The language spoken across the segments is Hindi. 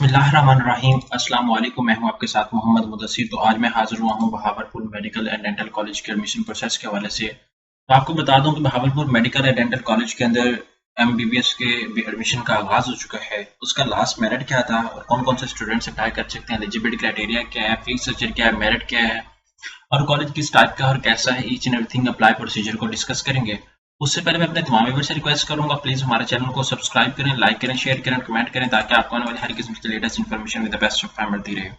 बिस्मिल्लाहिर्रहमानिर्रहीम। अस्सलाम वालेकुम। मैं हूं आपके साथ मोहम्मद मुदस्सिर। तो आज मैं हाजिर हुआ हूं Bahawalpur medical and dental college के एडमिशन प्रोसेस के हवाले से। तो आपको बता दूं कि Bahawalpur medical and dental college के अंदर एमबीबीएस के एडमिशन का आगाज हो चुका है। उसका लास्ट मेरिट क्या था और कौन कौन से स्टूडेंट्स अप्लाई कर सकते हैं, एलिजिबिलिटी क्राइटेरिया क्या है, फीस स्ट्रक्चर क्या है, मेरिट क्या है और कॉलेज किस टाइप का और कैसा है, each and everything apply procedure को डिस्कस करेंगे। उससे पहले मैं अपने तमाम व्यूअर्स से रिक्वेस्ट करूंगा, प्लीज हमारे चैनल को सब्सक्राइब करें, लाइक करें, शेयर करें, कमेंट करें ताकि आपको आने वाली हर किस्म की latest information with the best of time मिलती रहे।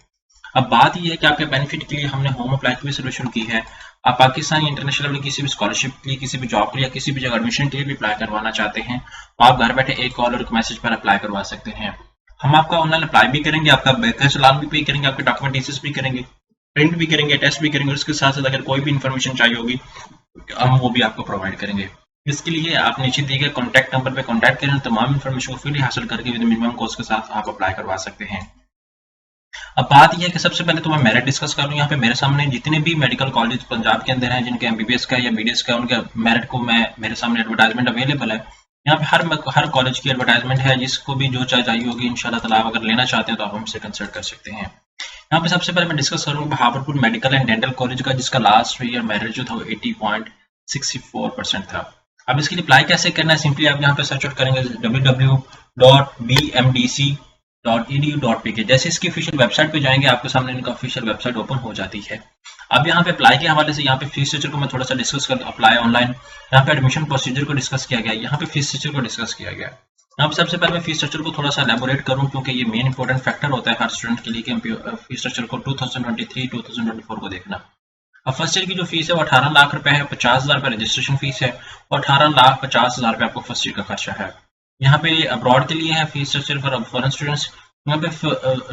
अब बात यह है कि आपके बेनिफिट के लिए हमने होम अप्लाई की भी सोल्यूशन की है। आप पाकिस्तान इंटरनेशनल लेवल किसी भी स्कॉलरशिप के लिए, किसी भी जॉब के लिए, किसी भी जगह एडमिशन के लिए भी अप्लाई करवाना चाहते हैं तो आप घर बैठे एक कॉल और एक मैसेज पर अप्लाई करवा सकते हैं। हम आपका ऑनलाइन अप्लाई भी करेंगे, आपका बैंक चालान भी पे करेंगे, आपके डॉक्यूमेंटेशन भी करेंगे, प्रिंट भी करेंगे, टेस्ट भी करेंगे और उसके साथ साथ अगर कोई भी इन्फॉर्मेशन चाहिए होगी हम वो भी आपको प्रोवाइड करेंगे। इसके लिए आप नीचे दिए गए कॉन्टैक्ट नंबर पे कॉन्टैक्ट करें, तमाम इन्फॉर्मेशन को फ्री हासिल करके विद मिनिमम कॉस्ट के साथ आप अप्लाई करवा सकते हैं। अब बात यह है कि सबसे पहले तो मैं मेरिट डिस्कस कर लूँ। यहाँ पे मेरे सामने जितने भी मेडिकल कॉलेज पंजाब के अंदर हैं जिनके एमबीबीएस का या बीडीएस का उनके मेरिट को मैं मेरे सामने एडवर्टाइजमेंट अवेलेबल है। यहाँ पे हर कॉलेज की एडवर्टाइजमेंट है, जिसको भी जो चाहिए होगी इंशाल्लाह ताला आप अगर लेना चाहते हैं तो आप हमसे कंसल्ट कर सकते हैं। यहाँ पे सबसे पहले मैं डिस्कस करूँगा Bahawalpur medical and dental college का, जिसका लास्ट ईयर मेरिट जो था वो 80.64% था। अब इसके लिए अप्लाई कैसे करना है, सिंपली आप यहाँ पे सर्च आउट करेंगे www.bmdc.edu.pk। जैसे इसकी ऑफिशियल वेबसाइट पे जाएंगे आपके सामने इनका ऑफिशियल वेबसाइट ओपन हो जाती है। अब यहाँ पे अप्लाई के हवाले से यहाँ पे फीस स्ट्रक्चर को मैं थोड़ा सा डिस्कस कर, अप्लाई ऑनलाइन, यहाँ पे एडमिशन प्रोसीजर को डिस्कस किया गया, यहाँ पे फीस स्ट्रक्चर को डिस्कस किया गया। यहाँ पे सबसे पहले मैं फीस स्ट्रक्चर को थोड़ा सा एलैबोरेट करूँ क्योंकि ये मेन इंपॉर्टेंट फैक्टर होता है हर स्टूडेंट के लिए कि फीस स्ट्रक्चर को 2023-2024 को देखना। अब फर्स्ट ईयर की जो फीस है वो 18 लाख रुपए है, 50,000 रुपए रजिस्ट्रेशन फीस है और 18,50,000 रुपए आपको फर्स्ट ईयर का खर्चा है। यहाँ पे अब्रॉड के लिए है fees structure for foreign students. यहाँ पे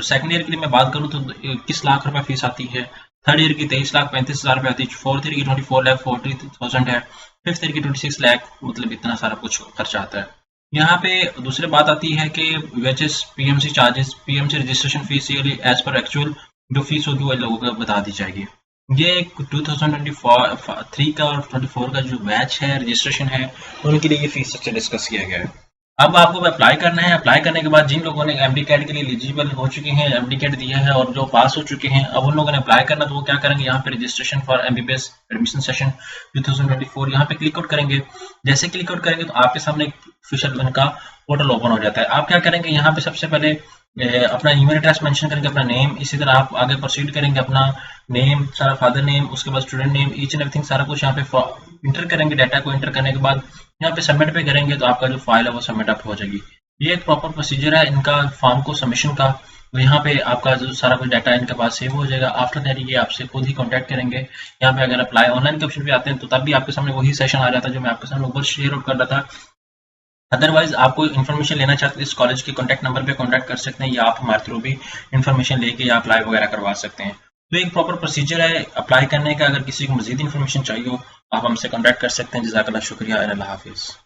सेकंड ईयर के लिए मैं बात करूँ तो 21 लाख रुपए फीस आती है, थर्ड ईयर की 23,35,000 रुपए आती है, फोर्थ ईयर की 24,40,000 है, फिफ्थ ईयर की 26 लाख, मतलब इतना सारा कुछ खर्चा आता है। यहाँ पे दूसरी बात आती है कि UHS PMC charges, PMC registration fees as per actual जो फीस होगी वो लोगों को बता दी जाएगी। ये 2023 का और 24 का जो बैच है रजिस्ट्रेशन है उनके लिए ये फीस स्ट्रक्चर डिस्कस किया गया है। अब आपको अप्लाई करना है। अप्लाई करने के बाद जिन लोगों ने एमडी कैट के लिए एलिजिबल हो चुके हैं, एमडी कैट दिया है और जो पास हो चुके हैं, अब उन लोगों ने अप्लाई करना तो वो क्या करेंगे, यहाँ पे registration for MBBS admission session 2024 यहाँ पे क्लिक आउट करेंगे। जैसे क्लिक आउट करेंगे तो आपके सामने ऑफिशियल उनका पोर्टल ओपन हो जाता है। आप क्या करेंगे, यहाँ पे सबसे पहले अपना ईमेल एड्रेस मेंशन करेंगे, अपना नेम, इसी तरह आप आगे प्रोसीड करेंगे, अपना नेम, सारा फादर नेम, उसके बाद student name, each and everything सारा कुछ यहाँ पे इंटर करेंगे। डाटा को इंटर करने के बाद यहाँ पे सबमिट पे करेंगे तो आपका जो फाइल है वो सबमिट अप हो जाएगी। ये एक प्रॉपर प्रोसीजर है इनका फॉर्म को सबमिशन का। तो यहाँ पे आपका जो सारा कुछ डाटा इनके पास सेव हो जाएगा। आफ्टर दैट ये आपसे खुद ही कांटेक्ट करेंगे। यहाँ पे अगर अप्लाई ऑनलाइन के ऑप्शन पे आते हैं तो तब भी आपके सामने वही सेशन आ जाता है जो मैं आपके सामने ऊपर शेयर आउट कर रहा था। अदरवाइज आप कोई इन्फॉर्मेशन लेना चाहते हैं इस कॉलेज के कॉन्टैक्ट नंबर पे कॉन्टैक्ट कर सकते हैं या आप हमारे थ्रू भी इन्फॉर्मेशन लेके या अप्लाई वगैरह करवा सकते हैं। तो एक प्रॉपर प्रोसीजर है अप्लाई करने का। अगर किसी को मजीद इन्फॉर्मेशन चाहिए हो आप हमसे कॉन्टैक्ट कर सकते हैं। जज़ाकल्लाह, शुक्रिया, अल्लाह हाफिज़।